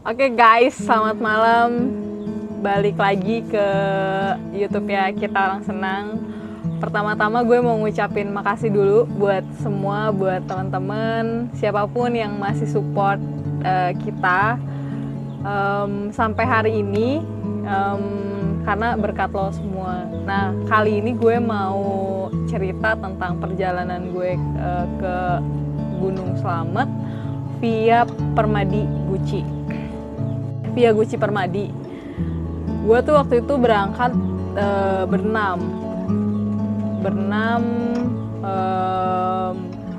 Oke guys, selamat malam. Balik lagi ke YouTube ya Kita Orang Senang. Pertama-tama gue mau ngucapin makasih dulu buat semua, buat teman-teman, siapapun yang masih support kita sampai hari ini, karena berkat lo semua. Nah, kali ini gue mau cerita tentang perjalanan gue ke Gunung Slamet via Permadi Guci. Via Guci Permadi. Gue tuh waktu itu berangkat berenam.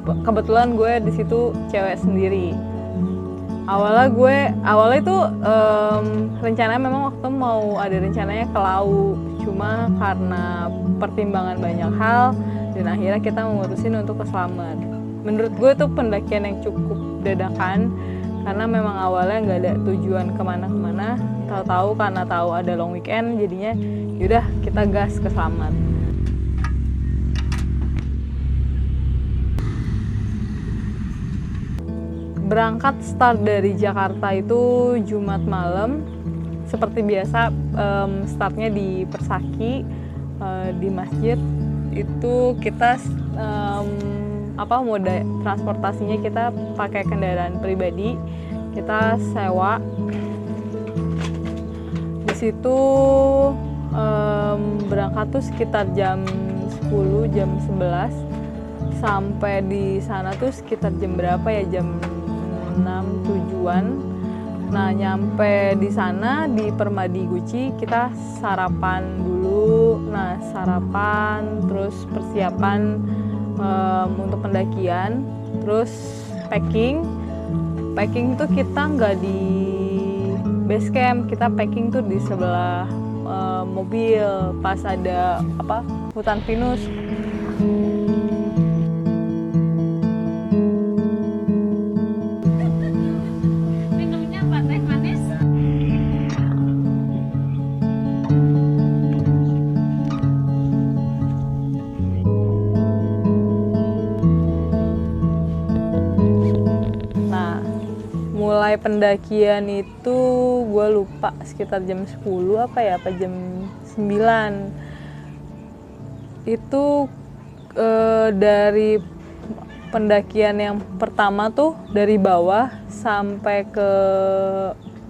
Kebetulan gue di situ cewek sendiri. Awalnya itu rencananya memang waktu mau ada rencananya ke Lau, cuma karena pertimbangan banyak hal dan akhirnya kita memutusin untuk ke Slamet. Menurut gue itu pendakian yang cukup dadakan karena memang awalnya nggak ada tujuan kemana-kemana, tahu-tahu karena tahu ada long weekend jadinya yaudah kita gas ke Slamet. Berangkat start dari Jakarta itu Jumat malam. Seperti biasa startnya di Persaki, di masjid. Itu kita moda transportasinya kita pakai kendaraan pribadi. Kita sewa. Di situ berangkat tuh sekitar jam 10, jam 11. Sampai di sana tuh sekitar jam berapa ya? Jam 6 tujuan. Nah, nyampe di sana di Permadi Guci kita sarapan dulu. Nah, sarapan terus persiapan untuk pendakian, terus packing tuh kita nggak di base camp, kita packing tuh di sebelah mobil pas ada hutan pinus. Mulai pendakian itu gue lupa sekitar jam 10 apa jam 9. Itu dari pendakian yang pertama tuh dari bawah sampai ke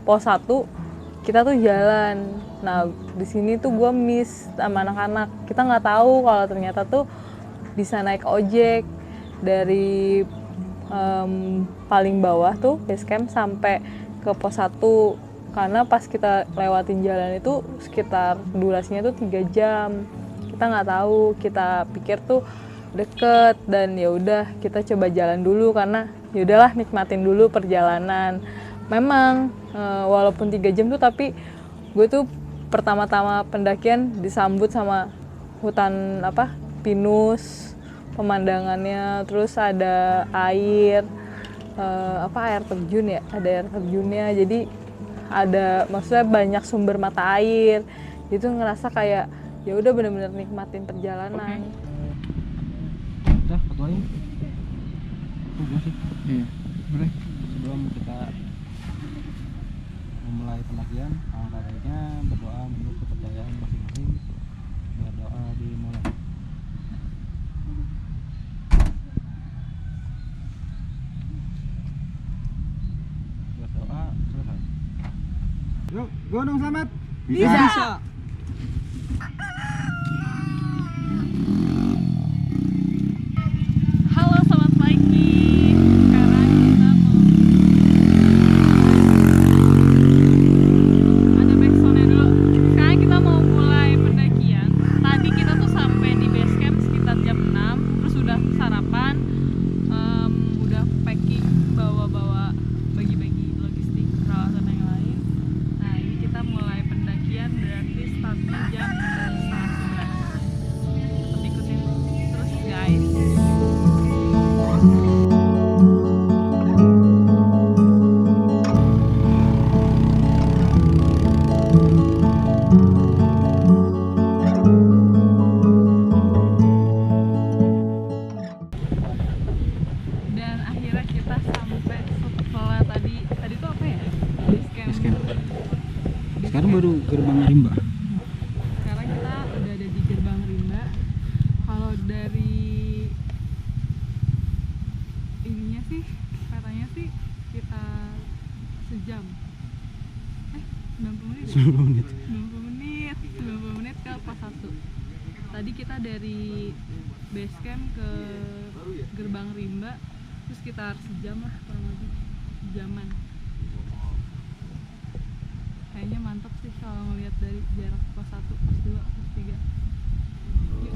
pos 1 kita tuh jalan. Nah, di sini tuh gue miss sama anak-anak. Kita nggak tahu kalau ternyata tuh bisa naik ojek dari paling bawah tuh base camp sampai ke pos 1, karena pas kita lewatin jalan itu sekitar durasinya tuh 3 jam. Kita nggak tahu, kita pikir tuh deket dan ya udah kita coba jalan dulu karena ya udahlah nikmatin dulu perjalanan. Memang walaupun 3 jam tuh tapi gue tuh pertama-tama pendakian disambut sama hutan pinus, pemandangannya, terus ada air terjun ya, ada air terjunnya, jadi ada maksudnya banyak sumber mata air, itu ngerasa kayak ya udah bener-bener nikmatin perjalanan. Udah ketuain tunggu sih. Iya boleh. Sebelum kita memulai pendakian, alangkah baiknya berdoa menurut kepercayaan masing-masing. Berdoa dimulai. Yuk, Gunung Slamet bisa. Halo, selamat pagi. Sekarang kita mau ada backsoundnya dulu. Sekarang kita mau mulai pendakian. Tadi kita tuh sampai di base camp sekitar jam 6. Terus udah sarapan, udah packing, bawa bagi-bagi logistik, peralatan yang lain. Nah, ini kita mulai pendakian, berarti baru gerbang rimba. Sekarang kita udah ada di gerbang rimba. Kalau dari ininya sih katanya sih kita sejam 90 menit 90 menit. 90 menit ke pos 1. Tadi kita dari base camp ke gerbang rimba terus sekitar sejam lah, kurang lebih jaman. Kayaknya mantap sih kalau ngelihat dari jarak pos 1, pos 2, pos 3. Yuk,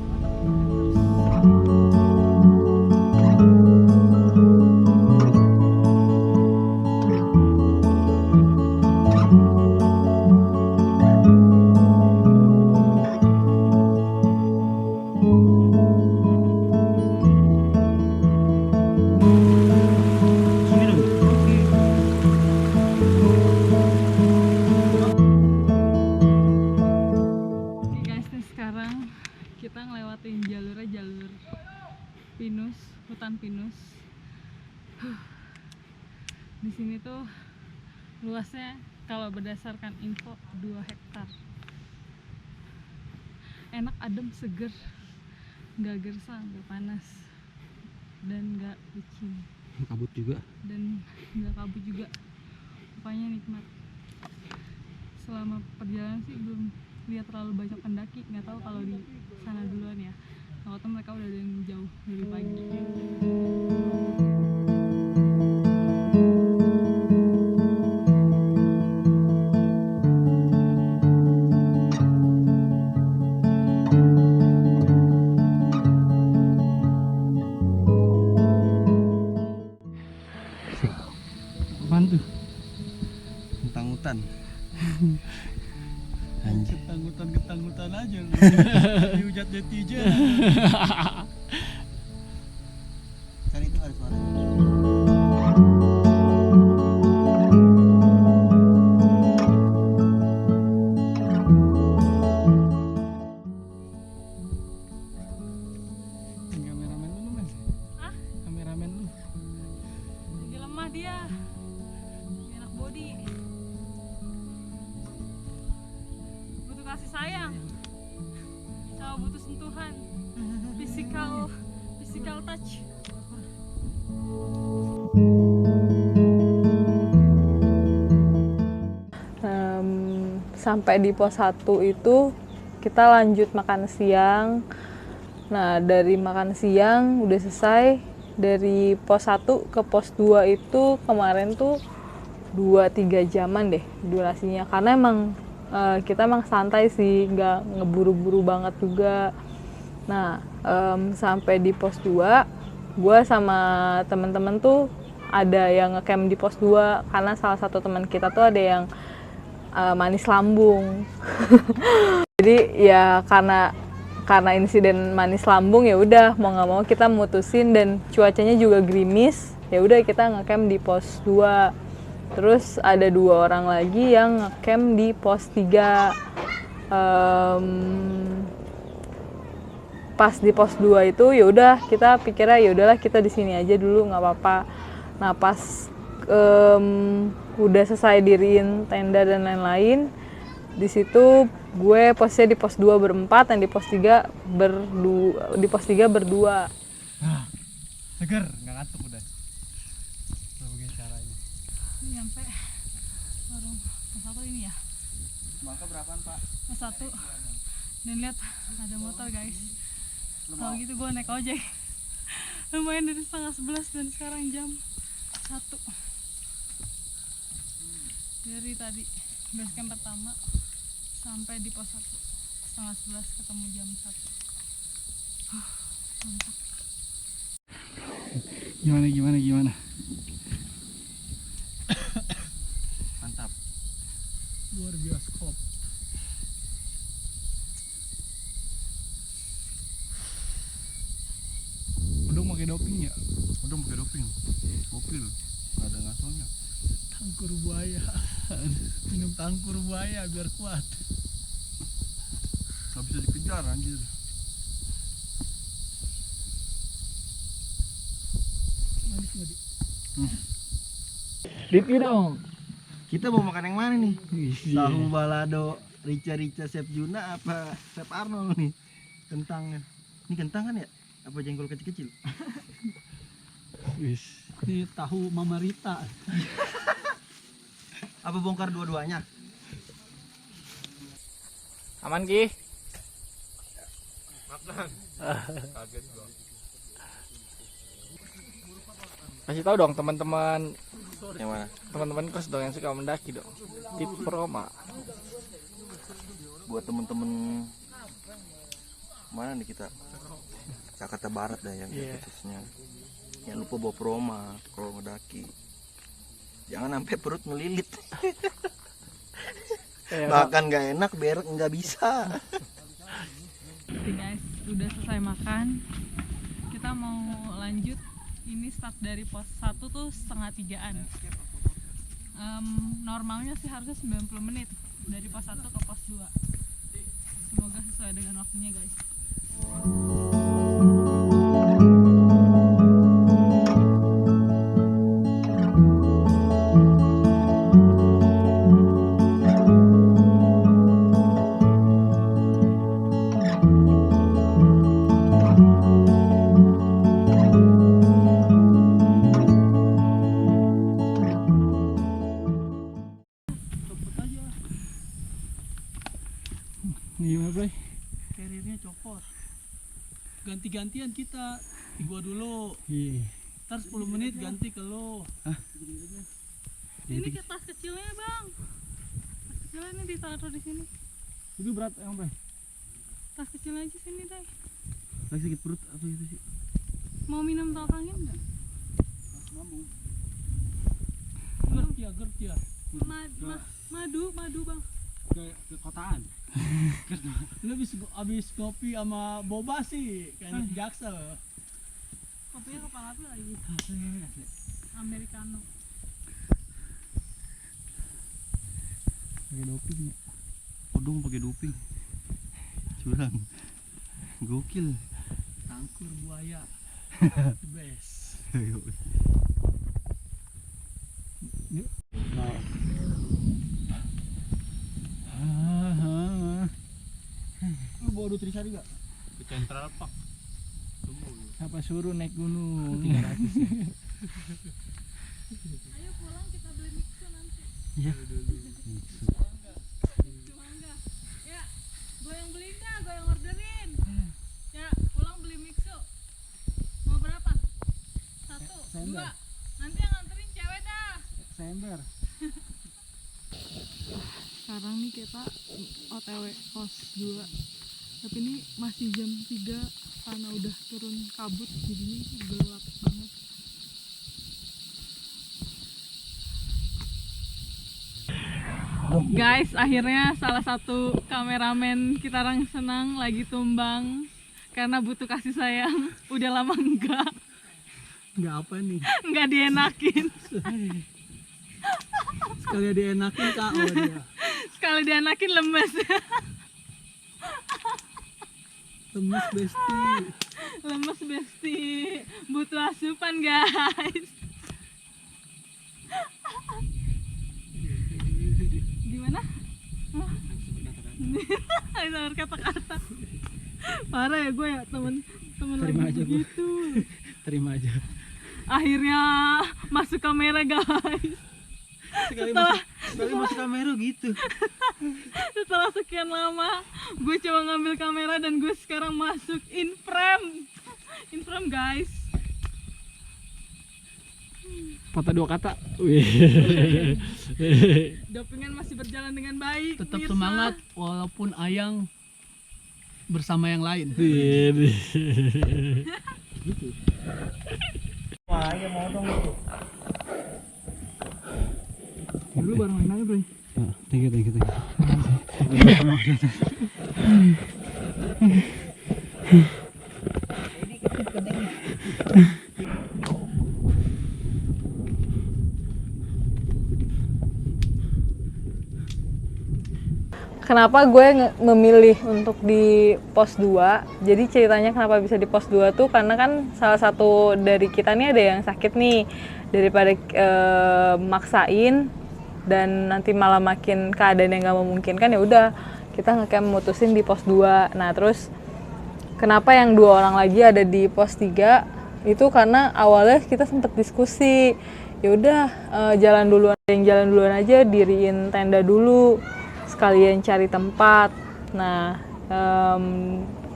Sini dong. Oke guys, nih sekarang kita ngelewatin jalur pinus, hutan pinus. Di sini tuh luasnya kalau berdasarkan info 2 hektar. Enak, adem, seger, nggak gersang, nggak panas, dan nggak licin, Kabut juga. dan nggak kabut juga. Pokoknya nikmat. Selama perjalanan sih belum lihat terlalu banyak pendaki, nggak tahu kalau di sana duluan ya. Takutnya mereka udah ada yang jauh lebih pagi. Apaan tuh? Tentang hutan. Ketanggutan aja. Dihujat netizen. Kan itu ada suara. Kameramen lu mas? Hah? Kameramen lu? Lagi lemah dia, enak body, butuh kasih sayang, sama butuh sentuhan, physical touch. Sampai di pos 1 itu kita lanjut makan siang. Nah, dari makan siang udah selesai. Dari pos 1 ke pos 2 itu kemarin tuh 2-3 jaman deh durasinya. Karena emang kita emang santai sih, nggak ngeburu-buru banget juga. Nah, sampai di pos 2, gue sama temen-temen tuh ada yang ngecamp di pos 2. Karena salah satu teman kita tuh ada yang manis lambung. Jadi ya karena insiden manis lambung, ya udah mau nggak mau kita mutusin, dan cuacanya juga gerimis, ya udah kita ngecamp di pos 2. Terus ada 2 orang lagi yang ngecamp di pos 3. Pas di pos 2 itu ya udah kita pikirnya ya udahlah kita di sini aja dulu, nggak apa-apa. Nah, pas udah selesai diriin tenda dan lain-lain, di situ gue posisinya di pos 2 berempat, dan di pos 3 berdua. Seger, nggak ngantuk udah. Begini caranya. Ini nyampe warung pos 1 ini ya. Mangka berapaan Pak? Pos 1. Dan lihat ada motor guys. Kalau gitu gue naik ojek. Lumayan dari setengah 11 dan sekarang jam 1. Dari tadi base camp pertama sampai di pos 1 setengah 11, ketemu jam 1. Mantap. Gimana? Mantap. Luar bioskop. Udah pakai doping ya? Udah pakai doping. Gokil. Nggak ada ngasonya. Tangkur buaya. Minum tangkur buaya biar kuat. Nggak bisa dikejar anjir. Manis nggak di? Review dong. Kita mau makan yang mana nih? Iya. Tahu balado Rica Chef Juna apa Chef Arnold nih? Kentangnya. Ini kentang kan ya? Apa jengkol kecil-kecil? Wis. Ini tahu Mama Rita. Apa bongkar dua-duanya? Aman Ki? Kasih tahu dong teman-teman, Yang mana? teman-teman kos dong yang suka mendaki dong. Tip Roma. Buat temen-temen mana nih kita? Jakarta Barat dah yang Iya. khususnya. Jangan lupa bawa proma kalau ngedaki. Jangan sampai perut ngelilit. Makan nggak enak, berak nggak bisa. Oke guys, udah selesai makan. Kita mau lanjut. Ini start dari pos 1 tuh 2:30-an. Normalnya sih harusnya 90 menit dari pos 1 ke pos 2. Semoga sesuai dengan waktunya guys. Gimana, Bro? Karirnya copot. Ganti-gantian kita. Gua dulu. Iya. Ntar 10 menit ganti ke lo. Ini ke tas kecilnya bang. Tas kecilnya ini ditaruh di sini. Itu berat yang Bro. Tas kecil aja sini deh. Lagi sakit perut apa gitu sih? Mau minum tolak angin nggak? Gert ya. Madu bang. Ke kotaan. Lu abis kopi sama boba sih kayak jaksel. Kopinya kepala api lagi. Americano. Pakai doping ya. Odong pakai doping. Curang. Gokil. Tangkur buaya. Best. Lu bawa Nutrisari gak? Ke Central Park. Apa suruh naik gunung 300 ya? Ayo pulang kita beli mixo nanti. Iya. Cuma enggak. Ya, gue yang beli dah, gue yang orderin. Ya, pulang beli mixo. Mau berapa? 1, Sender. 2. Nanti yang nganterin cewek dah. Sember. Sekarang nih kita OTW pos 2. Tapi ini masih jam 3 karena udah turun kabut jadinya gelap banget. Guys, akhirnya salah satu kameramen kita orang senang lagi tumbang karena butuh kasih sayang. Udah lama enggak Enggak apa nih? dienakin. Sekali dienakin KO dia. Sekali dienakin lemes. Lemes besti. Lemes besti, butuh asupan guys. Gimana? Bisa berkata-kata. Parah ya gue ya temen Terima lagi aja gua. begitu. Terima aja. Akhirnya masuk kamera guys. Sekali masuk kamera gitu. Setelah sekian lama gue coba ngambil kamera dan gue sekarang masuk in frame guys. Patah 2 kata. Wih. Dopingan masih berjalan dengan baik. Tetap Mirsa. semangat walaupun Ayang bersama yang lain. Wah, ya mau dong itu. Dulu bareng main aja, Bro. Thank you. Kenapa gue memilih untuk di pos 2? Jadi ceritanya kenapa bisa di pos 2 tuh karena kan salah satu dari kita nih ada yang sakit nih. Daripada maksain dan nanti malah makin keadaan yang nggak memungkinkan, ya udah kita ngecamp mutusin di pos 2. Nah terus kenapa yang 2 orang lagi ada di pos 3 itu karena awalnya kita sempat diskusi, ya udah jalan duluan aja, diriin tenda dulu sekalian cari tempat. Nah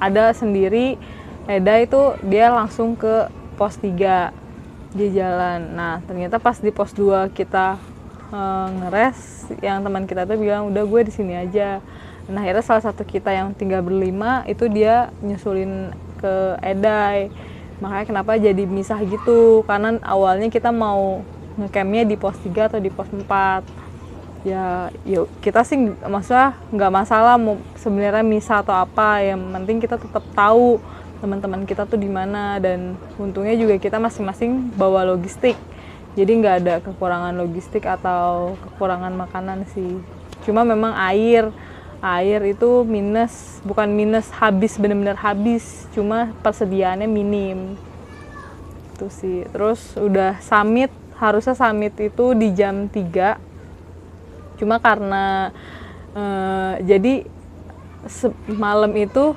ada sendiri Eda itu dia langsung ke pos 3 dia jalan. Nah ternyata pas di pos 2 kita ngeres, yang teman kita tuh bilang udah gue di sini aja. Nah akhirnya salah satu kita yang tinggal berlima itu dia nyusulin ke Edai. Makanya kenapa jadi misah gitu, karena awalnya kita mau ngecampnya di pos 3 atau di pos 4. Ya yuk kita sih maksudnya nggak masalah mau sebenarnya misah atau apa, yang penting kita tetap tahu teman-teman kita tuh di mana, dan untungnya juga kita masing-masing bawa logistik. Jadi nggak ada kekurangan logistik atau kekurangan makanan sih. Cuma memang air itu bukan minus habis, benar-benar habis, cuma persediaannya minim itu sih. Terus udah harusnya summit itu di jam 3, cuma karena jadi malam itu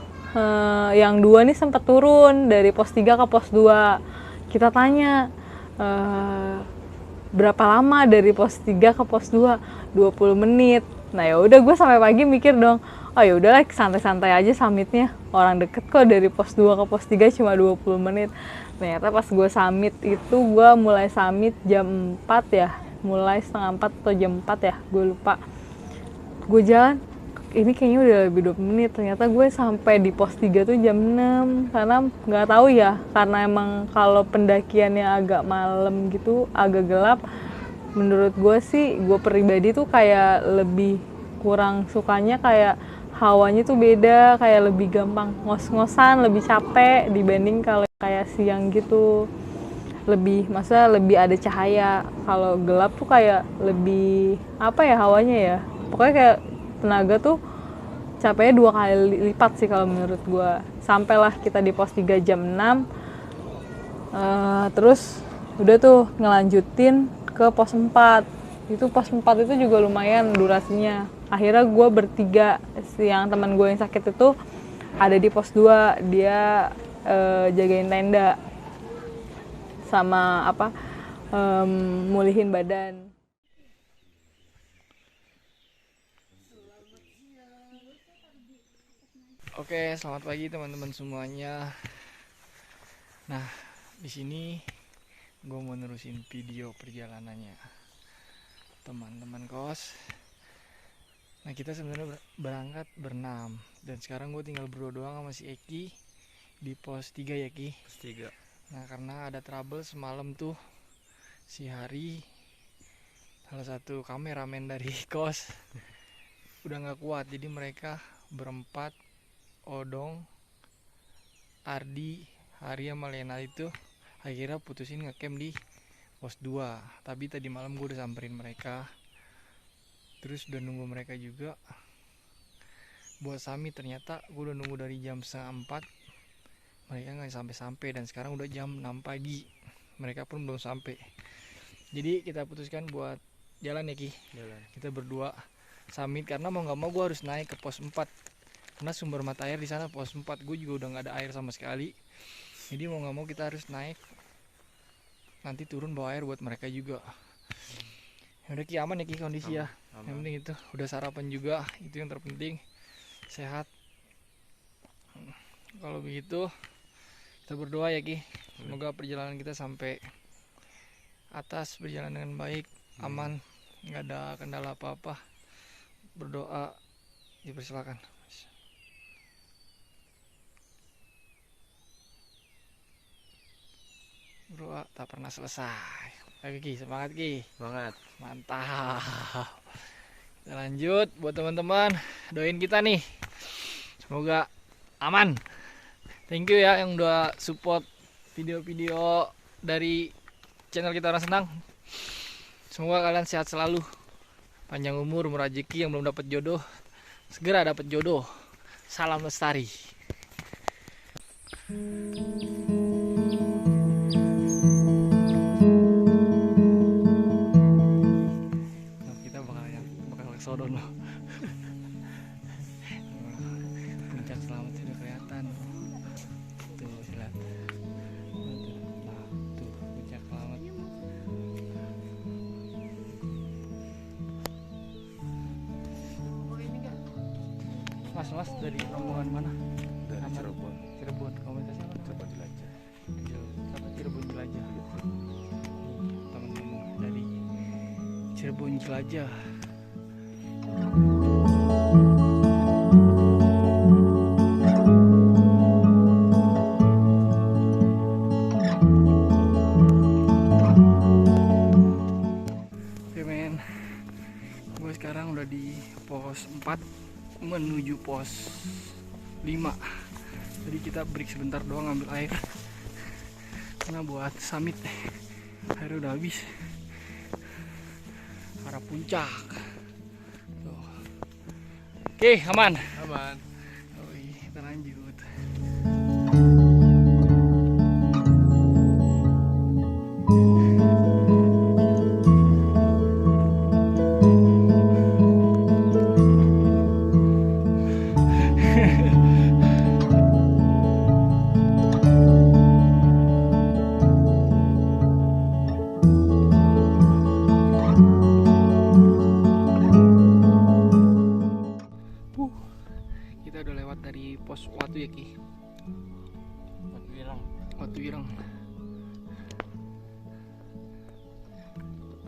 yang 2 nih sempat turun dari pos 3 ke pos 2. Kita tanya berapa lama dari pos 3 ke pos 2? 20 menit. Nah ya udah gue sampai pagi mikir dong, oh ya udahlah santai-santai aja summitnya, orang deket kok dari pos 2 ke pos 3 cuma 20 menit. Ternyata pas gue summit itu gue mulai summit jam 4 ya, mulai setengah 4 atau jam 4 ya, gue lupa. Gue jalan, ini kayaknya udah lebih 20 menit, ternyata gue sampai di pos 3 tuh jam 6, karena nggak tahu ya, karena emang kalau pendakiannya agak malam gitu, agak gelap. Menurut gue sih, gue pribadi tuh kayak lebih kurang sukanya kayak hawanya tuh beda, kayak lebih gampang ngos-ngosan, lebih capek dibanding kalau kayak siang gitu. Maksudnya lebih ada cahaya. Kalau gelap tuh kayak lebih apa ya hawanya ya. Pokoknya kayak tenaga tuh capeknya 2 kali lipat sih kalau menurut gue. Sampailah kita di pos 3 jam 6. Terus udah tuh ngelanjutin ke pos 4. Itu pos 4 itu juga lumayan durasinya. Akhirnya gue bertiga, yang teman gue yang sakit itu ada di pos 2, dia jagain tenda sama mulihin badan. Oke, selamat pagi teman-teman semuanya. Nah, di sini gue mau nerusin video perjalanannya teman-teman kos. Nah, kita sebenarnya berangkat berenam, dan sekarang gue tinggal berdua doang sama si Eki di pos 3 ya Ki. Pos 3. Nah, karena ada trouble semalam tuh, si Hari, salah satu kameramen dari kos, udah nggak kuat. Jadi mereka berempat, Odong, Ardi, Hari sama Lena itu akhirnya putusin ngecamp di pos 2. Tapi tadi malam gue udah samperin mereka, terus udah nunggu mereka juga buat summit. Ternyata gue udah nunggu dari jam 3:30, mereka nggak sampai-sampai, dan sekarang udah jam 6 pagi, mereka pun belum sampai. Jadi kita putuskan buat jalan ya Ki. Jalan. Kita berdua summit, karena mau nggak mau gue harus naik ke pos 4, karena sumber mata air di sana pos 4 gue juga udah nggak ada air sama sekali. Jadi mau nggak mau kita harus naik, nanti turun bawa air buat mereka juga. Udah Ki, aman ya Ki kondisi ya. Aman. Yang penting itu udah sarapan juga, itu yang terpenting, sehat. Kalau begitu kita berdoa ya Ki, semoga perjalanan kita sampai atas berjalan dengan baik, aman, nggak ada kendala apa-apa. Berdoa, dipersilakan. Berdoa tak pernah selesai. Oke Ki, semangat Ki. Semangat. Mantap. Kita lanjut buat teman-teman, doain kita nih, semoga aman. Thank you ya yang udah support video-video dari channel kita Orang Senang. Semoga kalian sehat selalu, panjang umur, murah rezeki. Yang belum dapat jodoh segera dapat jodoh. Salam lestari. Kita Mas dari rombongan mana? Dari Nama- Cirebon. Cirebon. Komunitasnya apa? Cirebon jelajah. Apa Cirebon Jelajah. Nih, teman-teman dari Cirebon Jelajah. Oke men, gue sekarang udah di pos 4 menuju pos 5. Jadi kita break sebentar doang ngambil air karena buat summit airnya udah habis. Arah puncak tuh. Oke, aman. Aman. Kita lanjut. Kita udah lewat dari pos Watu ya Ki. Watu Ireng.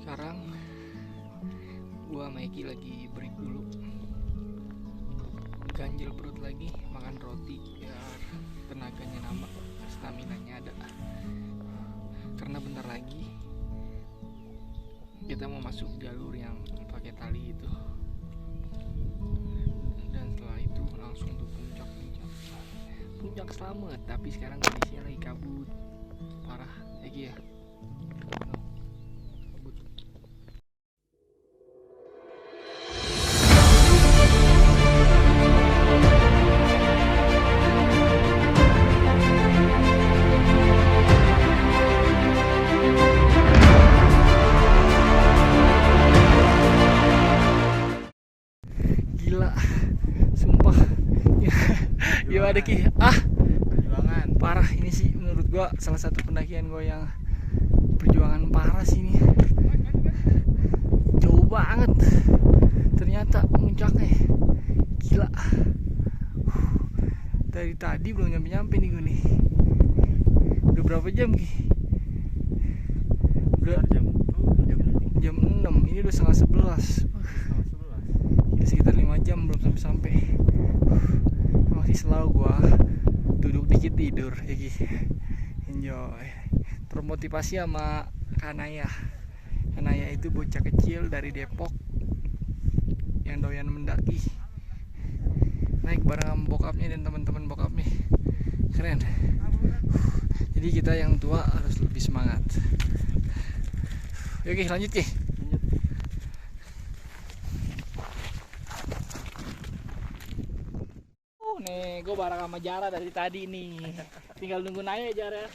Sekarang gua sama Eki lagi break dulu. Ganjil perut lagi, makan roti biar tenaganya nambah, stamina-nya ada. Karena bentar lagi kita mau masuk jalur yang pakai tali itu. Dan setelah itu langsung tuh puncak selamat. Tapi sekarang kondisinya lagi kabut parah ya kabut. Gila sumpah. Gimana Ki? Perjuangan. Parah ini sih menurut gua salah satu pendakian gua yang perjuangan parah sih ini. Jauh banget ternyata puncaknya. Gila. Dari tadi belum nyampe nih gue nih. Udah berapa jam Ki? Udah jam 6. Ini udah setengah 11. Udah sekitar 5 jam belum sampai. Masih selalu gua duduk dikit tidur ya Ki. Enjoy. Termotivasi sama Kanaya. Kanaya itu bocah kecil dari Depok yang doyan mendaki. Naik bareng sama bokapnya dan teman-teman bokapnya. Keren. Jadi kita yang tua harus lebih semangat. Oke, lanjut Ki. Nih, gue bareng sama Jara dari tadi nih. Tinggal nunggu naik Jara.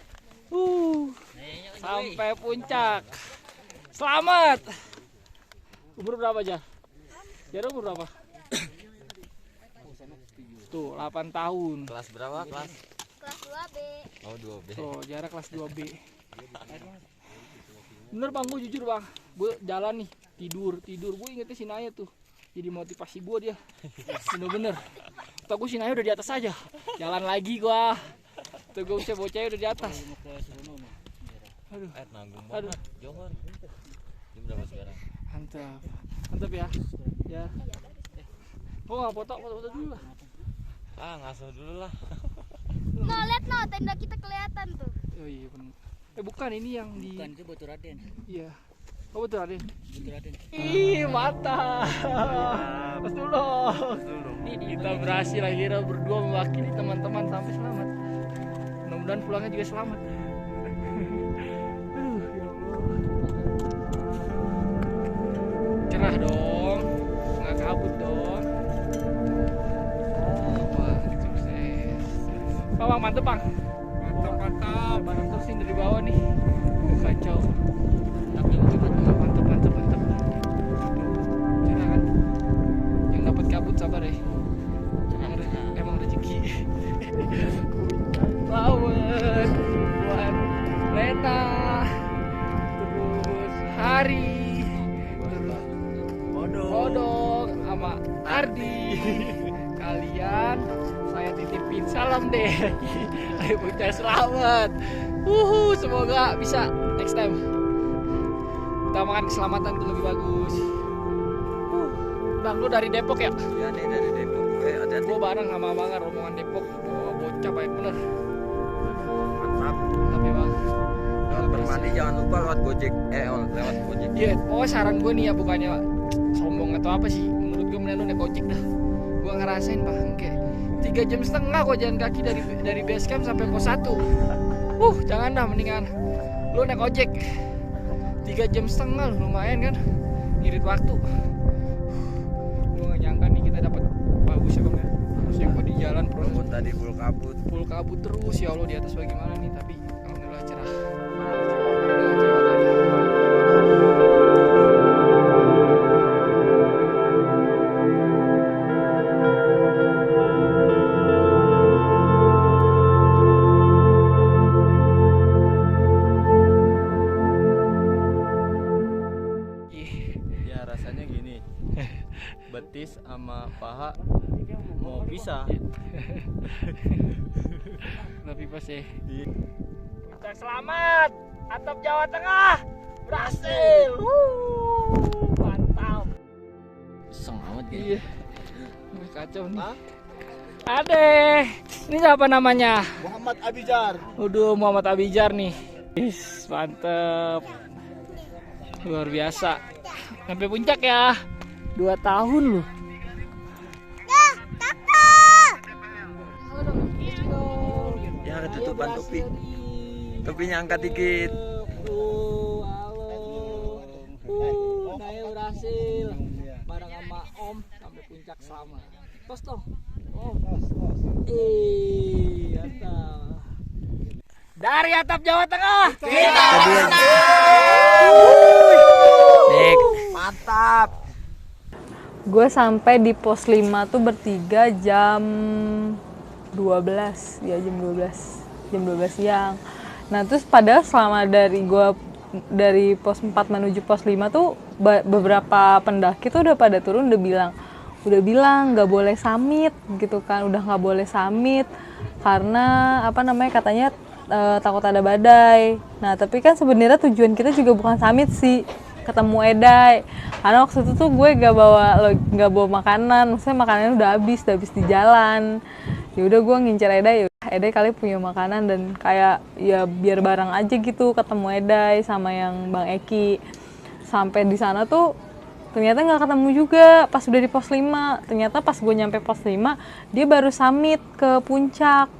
Sampai puncak. Selamat. Umur berapa Jar? Jara umur berapa? Tuh, 8 tahun. Kelas berapa? Kelas 2B. Oh, 2B. Tuh, Jara kelas 2B. Bener Bang, gue jujur Bang. Gue jalan nih, tidur. Gue ingetnya si Naya tuh. Jadi motivasi gue dia. Bener-bener. Tuh gue si Naya udah di atas aja. Jalan lagi gua. Tuh gue bocah-bocahnya udah di atas. Aduh. Nanggung Aduh. banget. Johan. Ini berapa sekarang? Mantap. Mantap ya. Ya. Kok nggak foto dulu lah. Ngasuh dulu lah. No, lihat no, tenda kita kelihatan tuh. Oh iya benar. Bukan ini yang di. Bukan, itu Batu Raden. Iya. Oh betul Raden. Batu Raden. Ih mantap. Mas dulu. Kita berhasil akhirnya berdua mewakili teman-teman sampai selamat. Mudah-mudahan pulangnya juga selamat. Aduh, ya Allah. Cerah dong, nggak kabut dong. Wah, sukses. Bang, mantep Bang. Mantap. Barang terusin dari bawah nih. Kacau. Tapi mantap. Cerah kan? Yang dapat kabut sabar ya. Emang rezeki. Lawan buat Lena, terus Hari, terus Odong sama Ardi. Kalian Salam deh. Ayo Puncak selamat. Semoga bisa next time. Utamakan keselamatan itu lebih bagus. Bang, lu dari Depok ya? Iya nih dari Depok. Hati-hati. Gua bareng sama Abangar rombongan Depok. Bawa bocah banyak bener. Mantap. Tapi bang, Lewat Permandi jangan lupa lewat Gojek. Lewat Gojek. iya, pokoknya saran gue nih ya, bukannya sombong atau apa sih. Menurut gue mending lu naik ojek dah. Gue ngerasain bang, kayak 3,5 jam gue jalan kaki dari base camp sampai pos 1. Jangan dah, mendingan lu naik ojek. 3,5 jam lumayan kan, ngirit waktu. Gue gak nyangka nih kita dapat bagus ya bang ya. Harusnya gue di jalan Walaupun tadi full kabut. terus ya Allah, di atas bagaimana nih, tapi alhamdulillah cerah. Ya rasanya gini, betis sama paha mau pisah. Tapi pas ya. Puncak selamat, Atap Jawa Tengah berhasil. Mantap. Iseng amat gitu. Iya. Wih, kacau nih. Ade, ini siapa namanya? Muhammad Abijar. Udah Muhammad Abijar nih. Mantep. Luar biasa. Sampai puncak ya. 2 tahun loh. Ya ketutupan topi. Topinya angkat dikit. Saya berhasil. Bareng sama Om sampai puncak sama. Tos dong. Om. Atap. Dari Atap Jawa Tengah. Mantap. Gue sampai di pos 5 tuh bertiga jam 12, ya jam 12 siang. Nah terus padahal selama dari pos 4 menuju pos 5 tuh beberapa pendaki tuh udah pada turun udah bilang nggak boleh summit gitu kan, udah nggak boleh summit karena katanya takut ada badai. Nah tapi kan sebenarnya tujuan kita juga bukan summit sih, ketemu Edai. Karena waktu itu tuh gue gak bawa makanan, maksudnya makanannya udah habis di jalan. Ya udah gue ngincer Edai, Edai kali punya makanan dan kayak ya biar bareng aja gitu ketemu Edai sama yang Bang Eki. Sampai di sana tuh ternyata nggak ketemu juga pas udah di pos 5. Ternyata pas gue nyampe pos 5 dia baru summit ke puncak.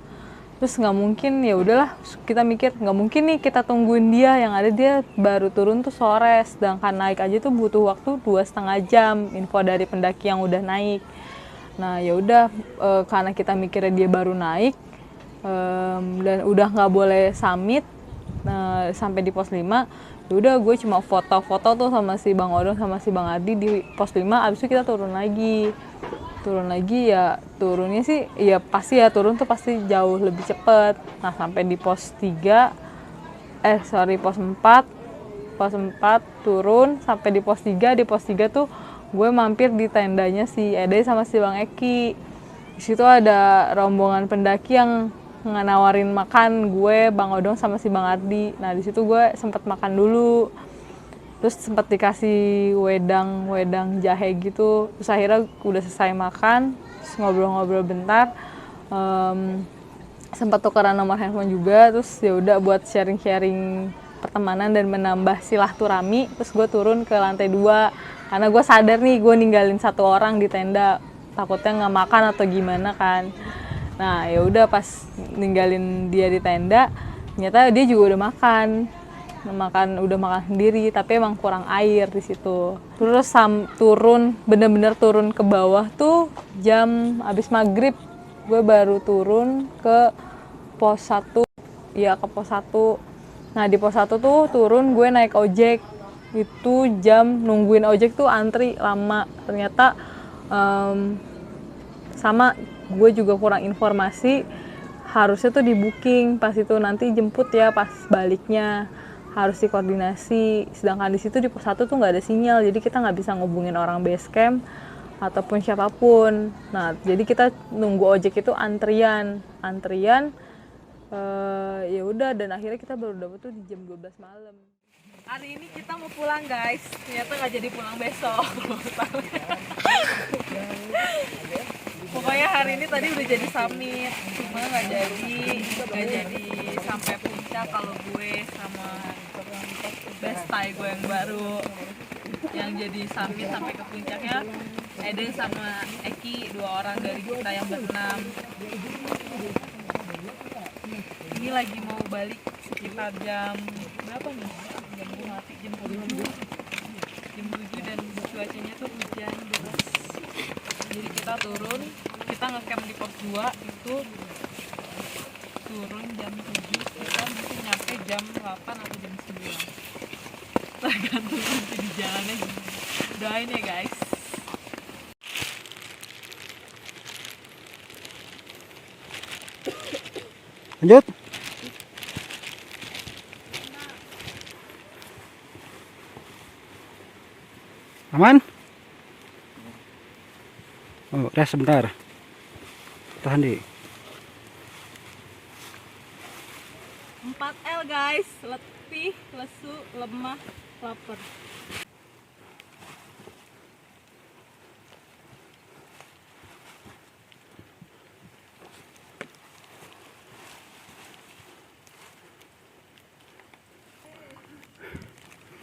Terus nggak mungkin, ya udahlah kita mikir nggak mungkin nih kita tungguin dia, yang ada dia baru turun tuh sore, sedangkan naik aja tuh butuh waktu 2,5 jam info dari pendaki yang udah naik. Nah ya udah karena kita mikirnya dia baru naik dan udah nggak boleh summit sampai di pos 5, ya udah gue cuma foto-foto tuh sama si Bang Odong sama si Bang Ardi di pos 5. Abis itu kita turun lagi ya, turunnya sih ya pasti ya turun tuh pasti jauh lebih cepet. Nah sampai di pos 4 turun sampai di pos 3. Di pos 3 tuh gue mampir di tendanya si Edai sama si Bang Eki. Di situ ada rombongan pendaki yang nawarin makan gue, Bang Odong sama si Bang Ardi. Nah di situ gue sempat makan dulu. Terus sempat dikasih wedang jahe gitu. Terus akhirnya udah selesai makan, terus ngobrol-ngobrol bentar. Sempat tukeran nomor handphone juga. Terus ya udah buat sharing-sharing pertemanan dan menambah silaturahmi. Terus gue turun ke lantai 2 karena gue sadar nih gue ninggalin 1 orang di tenda. Takutnya nggak makan atau gimana kan. Nah ya udah pas ninggalin dia di tenda, ternyata dia juga udah makan sendiri, tapi emang kurang air di situ. Terus bener-bener turun ke bawah tuh jam abis maghrib. Gue baru turun ke pos 1. Iya ke pos 1. Nah di pos 1 tuh turun gue naik ojek. Itu nungguin ojek tuh antri lama. Ternyata sama gue juga kurang informasi. Harusnya tuh di booking pas itu, nanti jemput ya pas baliknya. Harus dikoordinasi, sedangkan di situ di pos 1 tuh nggak ada sinyal, jadi kita nggak bisa ngubungin orang base camp ataupun siapapun. Nah, jadi kita nunggu ojek itu antrian. Ya udah, dan akhirnya kita baru dapet tuh di jam 12 malam. Hari ini kita mau pulang guys, ternyata nggak jadi pulang besok. Pokoknya hari ini tadi udah jadi summit, cuma nggak jadi sampai puncak kalau gue sama bestie gue yang baru. Yang jadi summit sampai ke puncaknya Eden sama Eki, 2 orang dari kita yang berenam. Ini lagi mau balik sekitar jam berapa nih? Jam 7 dan cuacanya tuh hujan deras. Jadi kita turun, kita ngecamp di pos 2 itu turun jam 7, kita mungkin nyampe jam 8 atau jam 9. Tergantung nanti di jalannya gimana. Doain ya guys. Lanjut. Aman? Oh, rest sebentar. Tahan di. 4L guys, letih, lesu, lemah, lapar.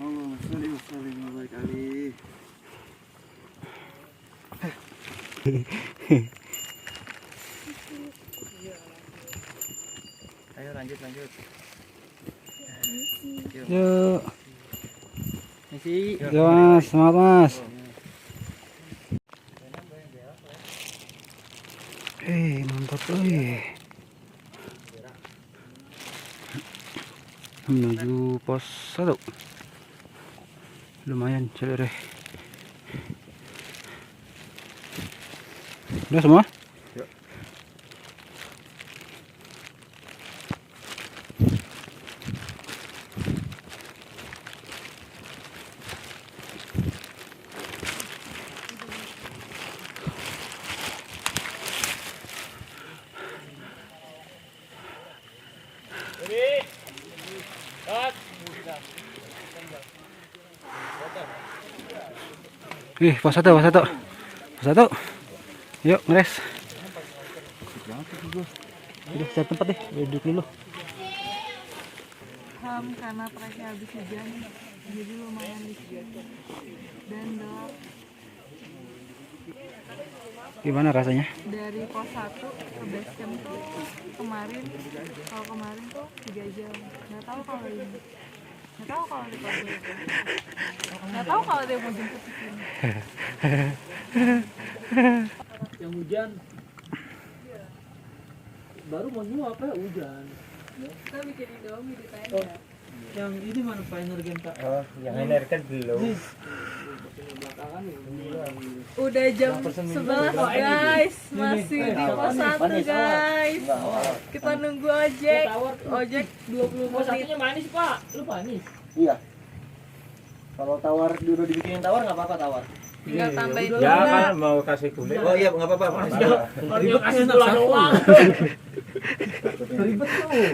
Allah, saling kali. Ayo lanjut. Yuk. Misi. Yuk mas, semangat mas. Mantap menuju pos 1. Lumayan jalur deh. Udah semua? Yuk. Pos 1. Yuk, ngeres. Udah cari tempat deh, duduk dulu. Karena treknya habis hujan, jadi lumayan licin dan gelap. Gimana rasanya? Dari pos 1 ke base camp tuh kemarin tuh 3 jam. Nggak tahu kalau dia mau jemput di sini. Yang hujan baru mau nyuap ya hujan. Kita bikin Indomie di tenda. Yang ini mana Pak Energen Pak? Oh, yang energen belum. Udah jam 11 guys, masih di pos 1 guys. Kita nunggu ojek 20 Oh, menit. satunya manis Pak, lu manis. Iya. Kalau tawar dulu dibikinin tawar nggak apa-apa tawar. Tinggal tambahin Ya gula. kan mau kasih kulit. Oh iya nggak apa-apa. Kalau dia kasih gula doang. Ribet tuh.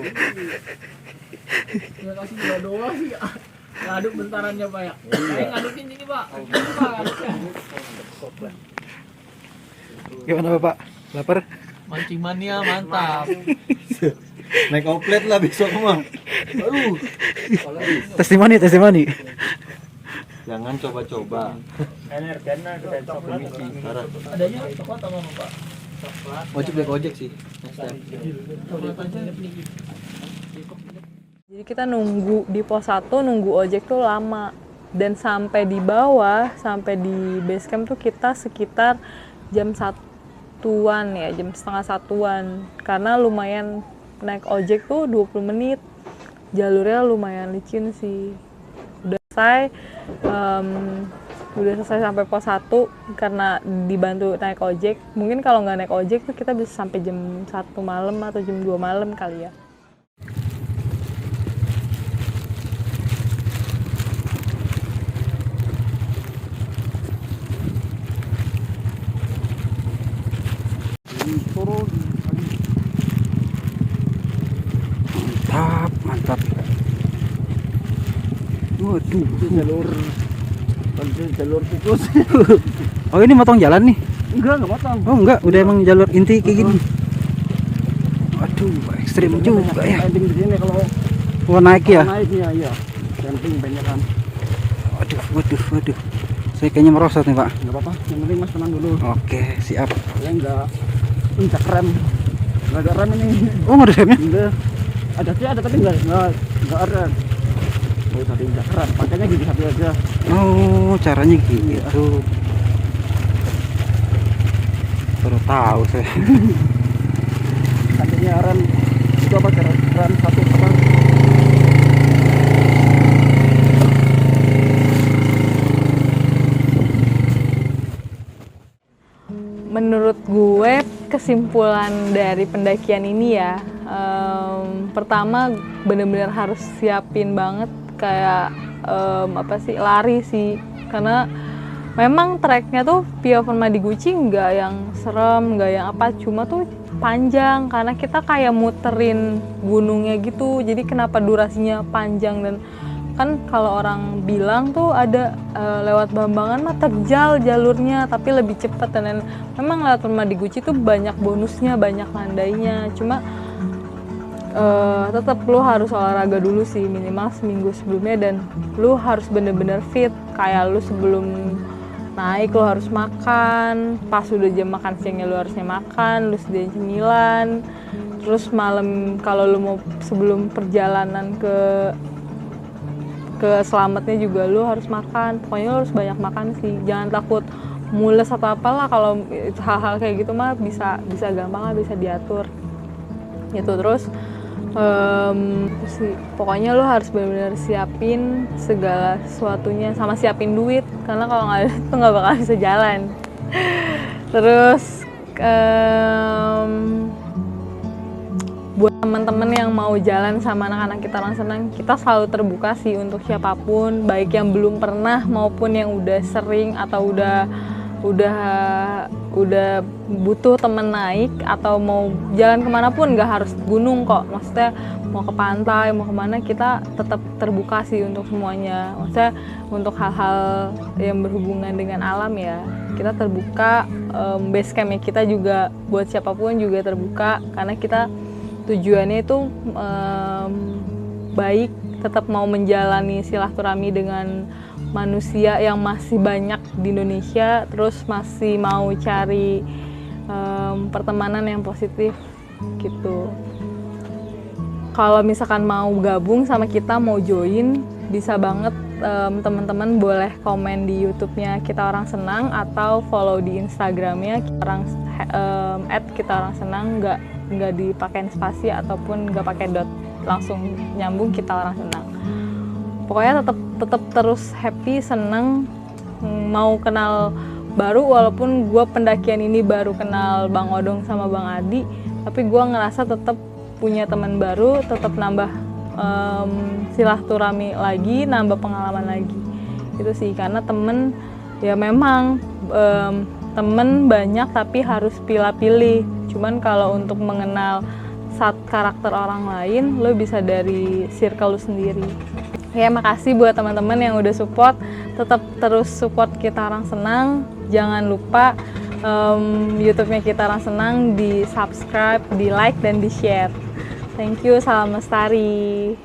Dia kasih gula doang sih. Ngaduk bentarannya Pak ya. Saya ngadukin sini Pak. Sini, Pak ngaduknya. Gimana Bapak? Lapar? Mancing mania mantap. Naik komplit lah besok mah. Testimoni. Jangan coba-coba. Energennya kita coba. Adanya coklat sama apa Pak? Ojek sih. Next time. Jadi kita nunggu di pos 1, nunggu ojek tuh lama. Dan sampai di bawah, sampai di base camp tuh kita sekitar jam 1-an ya, jam setengah 1-an. Karena lumayan naik ojek tuh 20 menit. Jalurnya lumayan licin sih. Udah selesai sampai pos 1 karena dibantu naik ojek. Mungkin kalau nggak naik ojek tuh kita bisa sampai jam 1 malam atau jam 2 malam kali ya. Waduh. Itu jalur tikus. Oh ini motong jalan nih? Enggak potong. Oh enggak, udah emang jalur inti kayak gini. Waduh, ekstrim juga ya. Camping di sini kalau Wah naik ya? naiknya iya. Camping banyak kan. Waduh. Saya kayaknya merosot nih Pak. Enggak apa-apa, yang penting Mas tenang dulu. Oke, siap. Ya enggak injak rem. Enggak ada rem ini. Oh nggak ada remnya? Enggak. Ada sih ada tapi enggak ada. Oh tadi injak rem, pakainya gigi satu aja. Oh caranya gitu. Baru tahu saya. Pakainya rem itu apa rem satu apa? Menurut gue kesimpulan dari pendakian ini ya, pertama bener-bener harus siapin banget kayak lari sih, karena memang treknya tuh Via Permadi Guci nggak yang serem, nggak yang apa, cuma tuh panjang karena kita kayak muterin gunungnya gitu. Jadi kenapa durasinya panjang, dan kan kalau orang bilang tuh ada lewat Bambangan mah terjal jalurnya tapi lebih cepat, dan memang lewat Permadi Guci tuh banyak bonusnya, banyak landainya. Cuma tetap lu harus olahraga dulu sih, minimal seminggu sebelumnya, dan lu harus bener-bener fit. Kayak lu sebelum naik lu harus makan, pas udah jam makan siangnya lu harusnya makan, lu sediain cemilan. Terus malam kalau lu mau sebelum perjalanan ke selamatnya juga lu harus makan. Pokoknya lu harus banyak makan sih, jangan takut mules atau apalah. Kalau hal-hal kayak gitu mah bisa gampang lah, bisa diatur gitu. Terus pokoknya lu harus benar-benar siapin segala sesuatunya, sama siapin duit, karena kalau nggak ada itu nggak bakal bisa jalan. Terus buat teman-teman yang mau jalan sama anak-anak kita Orang Senang, kita selalu terbuka sih untuk siapapun, baik yang belum pernah maupun yang udah sering atau udah butuh temen naik atau mau jalan kemanapun. Nggak harus gunung kok, maksudnya mau ke pantai mau kemana, kita tetap terbuka sih untuk semuanya. Maksudnya untuk hal-hal yang berhubungan dengan alam ya kita terbuka. Base campnya kita juga buat siapapun juga terbuka, karena kita tujuannya itu baik, tetap mau menjalani silaturahmi dengan manusia yang masih banyak di Indonesia, terus masih mau cari pertemanan yang positif gitu. Kalau misalkan mau gabung sama kita, mau join, bisa banget teman-teman boleh komen di YouTube-nya Kita Orang Senang atau follow di Instagram-nya @Kita Orang Senang, nggak dipakai spasi ataupun nggak pakai dot, langsung nyambung Kita Orang Senang. Pokoknya tetap terus happy, seneng, mau kenal baru. Walaupun gue pendakian ini baru kenal Bang Odong sama Bang Adi, tapi gue ngerasa tetap punya teman baru, tetap nambah silaturahmi lagi, nambah pengalaman lagi. Itu sih, karena temen ya memang temen banyak tapi harus pilih-pilih. Cuman kalau untuk mengenal karakter orang lain, lo bisa dari circle lo sendiri. Ya, makasih buat teman-teman yang udah support. Tetap terus support Kita Orang Senang. Jangan lupa YouTube-nya Kita Orang Senang di subscribe, di like, dan di share. Thank you, salam lestari.